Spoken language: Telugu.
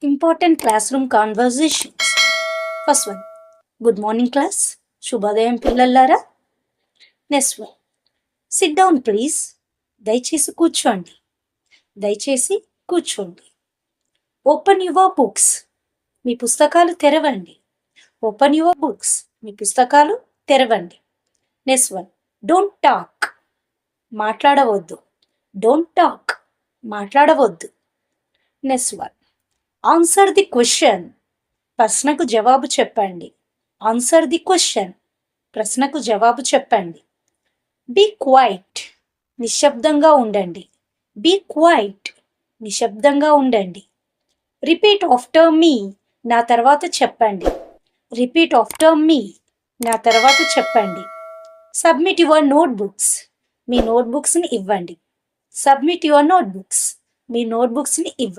Important classroom conversations. First one. Good morning, class. శుభోదయం పిల్లలారా. Next one. SIT down please. దయచేసి కూర్చోండి. దయచేసి కూర్చోండి. Open your books. మీ పుస్తకాలు తెరవండి. Open your books. మీ పుస్తకాలు తెరవండి. Next one. Don't talk. మాట్లాడవద్దు. Don't talk. మాట్లాడవద్దు. Next one. Answer the question. ప్రశ్నకు జవాబు చెప్పండి. Answer the question. ప్రశ్నకు జవాబు చెప్పండి. Be quiet. నిశ్శబ్దంగా ఉండండి. Be quiet. నిశ్శబ్దంగా ఉండండి. Repeat after me. నా తర్వాత చెప్పండి. Repeat after me. నా తర్వాత చెప్పండి. Submit your notebooks. మీ నోట్బుక్స్ని ఇవ్వండి. Submit your notebooks. మీ నోట్బుక్స్ని ఇవ్వండి.